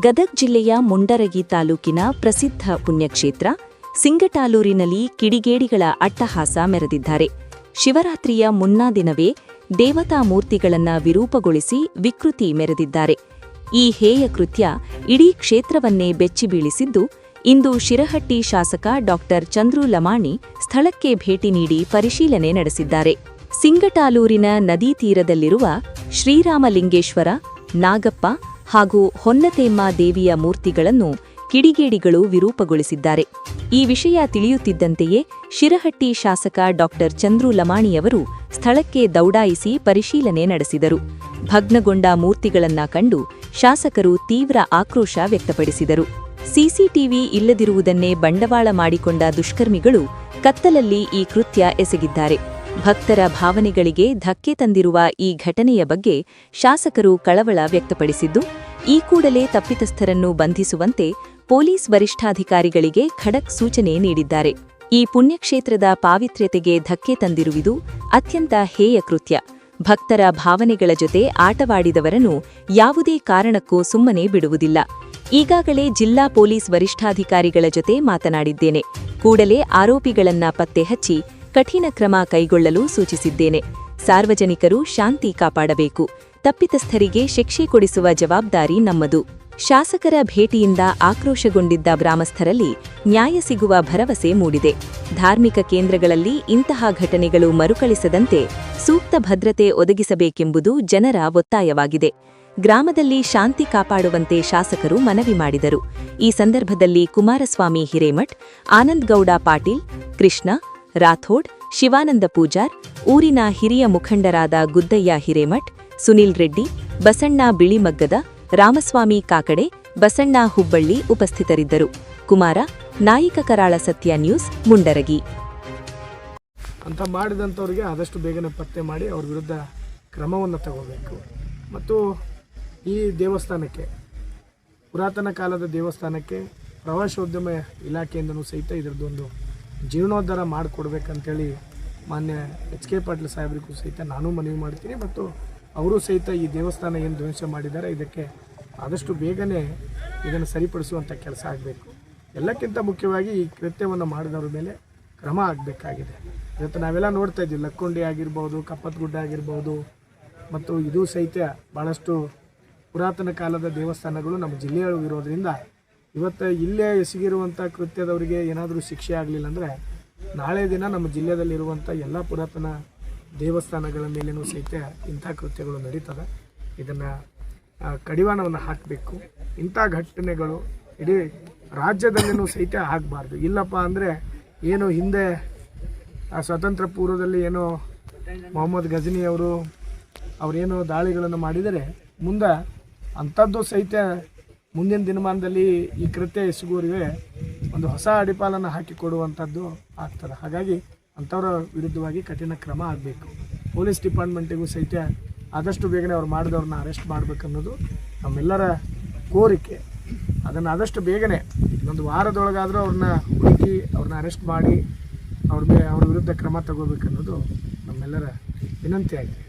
ಗದಗ್ ಜಿಲ್ಲೆಯ ಮುಂಡರಗಿ ತಾಲೂಕಿನ ಪ್ರಸಿದ್ಧ ಪುಣ್ಯಕ್ಷೇತ್ರ ಸಿಂಗಟಾಲೂರಿನಲ್ಲಿ ಕಿಡಿಗೇಡಿಗಳ ಅಟ್ಟಹಾಸ ಮೆರೆದಿದ್ದಾರೆ. ಶಿವರಾತ್ರಿಯ ಮುನ್ನಾ ದಿನವೇ ದೇವತಾ ಮೂರ್ತಿಗಳನ್ನು ವಿರೂಪಗೊಳಿಸಿ ವಿಕೃತಿ ಮೆರೆದಿದ್ದಾರೆ. ಈ ಹೇಯ ಕೃತ್ಯ ಇಡೀ ಕ್ಷೇತ್ರವನ್ನೇ ಬೆಚ್ಚಿಬೀಳಿಸಿದ್ದು, ಇಂದು ಶಿರಹಟ್ಟಿ ಶಾಸಕ ಡಾ ಚಂದ್ರು ಲಮಾಣಿ ಸ್ಥಳಕ್ಕೆ ಭೇಟಿ ನೀಡಿ ಪರಿಶೀಲನೆ ನಡೆಸಿದ್ದಾರೆ. ಸಿಂಗಟಾಲೂರಿನ ನದೀ ತೀರದಲ್ಲಿರುವ ಶ್ರೀರಾಮಲಿಂಗೇಶ್ವರ, ನಾಗಪ್ಪ ಹಾಗೂ ಹೊನ್ನತೇಮ್ಮ ದೇವಿಯ ಮೂರ್ತಿಗಳನ್ನು ಕಿಡಿಗೇಡಿಗಳು ವಿರೂಪಗೊಳಿಸಿದ್ದಾರೆ. ಈ ವಿಷಯ ತಿಳಿಯುತ್ತಿದ್ದಂತೆಯೇ ಶಿರಹಟ್ಟಿ ಶಾಸಕ ಡಾ ಚಂದ್ರು ಲಮಾಣಿಯವರು ಸ್ಥಳಕ್ಕೆ ದೌಡಾಯಿಸಿ ಪರಿಶೀಲನೆ ನಡೆಸಿದರು. ಭಗ್ನಗೊಂಡ ಮೂರ್ತಿಗಳನ್ನ ಕಂಡು ಶಾಸಕರು ತೀವ್ರ ಆಕ್ರೋಶ ವ್ಯಕ್ತಪಡಿಸಿದರು. ಸಿಸಿಟಿವಿ ಇಲ್ಲದಿರುವುದನ್ನೇ ಬಂಡವಾಳ ಮಾಡಿಕೊಂಡ ದುಷ್ಕರ್ಮಿಗಳು ಕತ್ತಲಲ್ಲಿ ಈ ಕೃತ್ಯ ಎಸಗಿದ್ದಾರೆ. ಭಕ್ತರ ಭಾವನೆಗಳಿಗೆ ಧಕ್ಕೆ ತಂದಿರುವ ಈ ಘಟನೆಯ ಬಗ್ಗೆ ಶಾಸಕರು ಕಳವಳ ವ್ಯಕ್ತಪಡಿಸಿದ್ದು, ಈ ಕೂಡಲೇ ತಪ್ಪಿತಸ್ಥರನ್ನು ಬಂಧಿಸುವಂತೆ ಪೊಲೀಸ್ ವರಿಷ್ಠಾಧಿಕಾರಿಗಳಿಗೆ ಖಡಕ್ ಸೂಚನೆ ನೀಡಿದ್ದಾರೆ. ಈ ಪುಣ್ಯಕ್ಷೇತ್ರದ ಪಾವಿತ್ರ್ಯತೆಗೆ ಧಕ್ಕೆ ತಂದಿರುವುದು ಅತ್ಯಂತ ಹೇಯ ಕೃತ್ಯ. ಭಕ್ತರ ಭಾವನೆಗಳ ಜೊತೆ ಆಟವಾಡಿದವರನ್ನು ಯಾವುದೇ ಕಾರಣಕ್ಕೂ ಸುಮ್ಮನೆ ಬಿಡುವುದಿಲ್ಲ. ಈಗಾಗಲೇ ಜಿಲ್ಲಾ ಪೊಲೀಸ್ ವರಿಷ್ಠಾಧಿಕಾರಿಗಳ ಜೊತೆ ಮಾತನಾಡಿದ್ದೇನೆ. ಕೂಡಲೇ ಆರೋಪಿಗಳನ್ನ ಪತ್ತೆ ಹಚ್ಚಿ ಕಠಿಣ ಕ್ರಮ ಕೈಗೊಳ್ಳಲು ಸೂಚಿಸಿದ್ದೇನೆ. ಸಾರ್ವಜನಿಕರು ಶಾಂತಿ ಕಾಪಾಡಬೇಕು. ತಪ್ಪಿತಸ್ಥರಿಗೆ ಶಿಕ್ಷೆ ಕೊಡಿಸುವ ಜವಾಬ್ದಾರಿ ನಮ್ಮದು. ಶಾಸಕರ ಭೇಟಿಯಿಂದ ಆಕ್ರೋಶಗೊಂಡಿದ್ದ ಗ್ರಾಮಸ್ಥರಲ್ಲಿ ನ್ಯಾಯ ಸಿಗುವ ಭರವಸೆ ಮೂಡಿದೆ. ಧಾರ್ಮಿಕ ಕೇಂದ್ರಗಳಲ್ಲಿ ಇಂತಹ ಘಟನೆಗಳು ಮರುಕಳಿಸದಂತೆ ಸೂಕ್ತ ಭದ್ರತೆ ಒದಗಿಸಬೇಕೆಂಬುದು ಜನರ ಒತ್ತಾಯವಾಗಿದೆ. ಗ್ರಾಮದಲ್ಲಿ ಶಾಂತಿ ಕಾಪಾಡುವಂತೆ ಶಾಸಕರು ಮನವಿ ಮಾಡಿದರು. ಈ ಸಂದರ್ಭದಲ್ಲಿ ಕುಮಾರಸ್ವಾಮಿ ಹಿರೇಮಠ್, ಆನಂದಗೌಡ ಪಾಟೀಲ್, ಕೃಷ್ಣ ರಾಥೋಡ್, ಶಿವಾನಂದ ಪೂಜಾರ್, ಊರಿನ ಹಿರಿಯ ಮುಖಂಡರಾದ ಗುದ್ದಯ್ಯ ಹಿರೇಮಠ್, ಸುನಿಲ್ ರೆಡ್ಡಿ, ಬಸಣ್ಣ ಬಿಳಿಮಗ್ಗದ, ರಾಮಸ್ವಾಮಿ ಕಾಕಡೆ, ಬಸಣ್ಣ ಹುಬ್ಬಳ್ಳಿ ಉಪಸ್ಥಿತರಿದ್ದರು. ಕುಮಾರ, ನಾಯಿಕ ಕರಾಳ ಸತ್ಯ ನ್ಯೂಸ್, ಮುಂಡರಗಿ. ಅಂತ ಮಾಡಿದಂಥವ್ರಿಗೆ ಆದಷ್ಟು ಬೇಗನೆ ಪತ್ತೆ ಮಾಡಿ ಅವ್ರ ವಿರುದ್ಧ ಕ್ರಮವನ್ನು ತಗೋಬೇಕು. ಮತ್ತು ಈ ದೇವಸ್ಥಾನಕ್ಕೆ, ಪುರಾತನ ಕಾಲದ ದೇವಸ್ಥಾನಕ್ಕೆ ಪ್ರವಾಸೋದ್ಯಮ ಇಲಾಖೆಯಿಂದನೂ ಸಹಿತ ಇದರದ್ದೊಂದು ಜೀರ್ಣೋದ್ಧಾರ ಮಾಡಿಕೊಡ್ಬೇಕಂತೇಳಿ ಮಾನ್ಯ ಎಚ್.ಕೆ. ಪಾಟೀಲ್ ಸಾಹೇಬರಿಗೂ ಸಹಿತ ನಾನು ಮನವಿ ಮಾಡ್ತೀನಿ. ಮತ್ತು ಅವರು ಸಹಿತ ಈ ದೇವಸ್ಥಾನ ಏನು ಧ್ವಂಸ ಮಾಡಿದ್ದಾರೆ ಇದಕ್ಕೆ ಆದಷ್ಟು ಬೇಗನೆ ಇದನ್ನು ಸರಿಪಡಿಸುವಂಥ ಕೆಲಸ ಆಗಬೇಕು. ಎಲ್ಲಕ್ಕಿಂತ ಮುಖ್ಯವಾಗಿ ಈ ಕೃತ್ಯವನ್ನು ಮಾಡಿದವ್ರ ಮೇಲೆ ಕ್ರಮ ಆಗಬೇಕಾಗಿದೆ. ಇವತ್ತು ನಾವೆಲ್ಲ ನೋಡ್ತಾ ಇದ್ದೀವಿ, ಲಕ್ಕೊಂಡಿ ಆಗಿರ್ಬೋದು, ಕಪ್ಪತ್ಗುಡ್ಡ ಆಗಿರ್ಬೋದು, ಮತ್ತು ಇದು ಸಹಿತ ಭಾಳಷ್ಟು ಪುರಾತನ ಕಾಲದ ದೇವಸ್ಥಾನಗಳು ನಮ್ಮ ಜಿಲ್ಲೆಯೊಳಗೆ ಇರೋದ್ರಿಂದ ಇವತ್ತು ಇಲ್ಲೇ ಎಸಗಿರುವಂಥ ಕೃತ್ಯದವರಿಗೆ ಏನಾದರೂ ಶಿಕ್ಷೆ ಆಗಲಿಲ್ಲ ಅಂದರೆ ನಾಳೆ ದಿನ ನಮ್ಮ ಜಿಲ್ಲೆಯಲ್ಲಿರುವಂಥ ಎಲ್ಲ ಪುರಾತನ ದೇವಸ್ಥಾನಗಳ ಮೇಲೇನೂ ಸಹಿತ ಇಂಥ ಕೃತ್ಯಗಳು ನಡೀತದೆ. ಇದನ್ನು ಕಡಿವಾಣವನ್ನು ಹಾಕಬೇಕು. ಇಂಥ ಘಟನೆಗಳು ಇಡೀ ರಾಜ್ಯದಲ್ಲಿನೂ ಸಹಿತ ಆಗಬಾರ್ದು. ಇಲ್ಲಪ್ಪ ಅಂದರೆ ಏನು ಹಿಂದೆ ಸ್ವಾತಂತ್ರ್ಯ ಪೂರ್ವದಲ್ಲಿ ಏನೋ ಮೊಹಮ್ಮದ್ ಗಜನಿ ಅವರೇನೋ ದಾಳಿಗಳನ್ನು ಮಾಡಿದರೆ ಮುಂದೆ ಅಂಥದ್ದು ಸಹಿತ ಮುಂದಿನ ದಿನಮಾನದಲ್ಲಿ ಈ ಕೃತ್ಯ ಎಸಗುವವರಿಗೆ ಒಂದು ಹೊಸ ಅಡಿಪಾಲನ್ನು ಹಾಕಿಕೊಡುವಂಥದ್ದು ಆಗ್ತದೆ. ಹಾಗಾಗಿ ಅಂಥವರ ವಿರುದ್ಧವಾಗಿ ಕಠಿಣ ಕ್ರಮ ಆಗಬೇಕು. ಪೊಲೀಸ್ ಡಿಪಾರ್ಟ್ಮೆಂಟಿಗೂ ಸಹಿತ ಆದಷ್ಟು ಬೇಗನೆ ಅವ್ರು ಮಾಡಿದವ್ರನ್ನ ಅರೆಸ್ಟ್ ಮಾಡಬೇಕನ್ನೋದು ನಮ್ಮೆಲ್ಲರ ಕೋರಿಕೆ. ಅದನ್ನು ಆದಷ್ಟು ಬೇಗನೆ ಇನ್ನೊಂದು ವಾರದೊಳಗಾದರೂ ಅವ್ರನ್ನ ಹುಡುಕಿ ಅವ್ರನ್ನ ಅರೆಸ್ಟ್ ಮಾಡಿ ಅವ್ರ ವಿರುದ್ಧ ಕ್ರಮ ತಗೋಬೇಕನ್ನೋದು ನಮ್ಮೆಲ್ಲರ ವಿನಂತಿ ಆಗಿದೆ.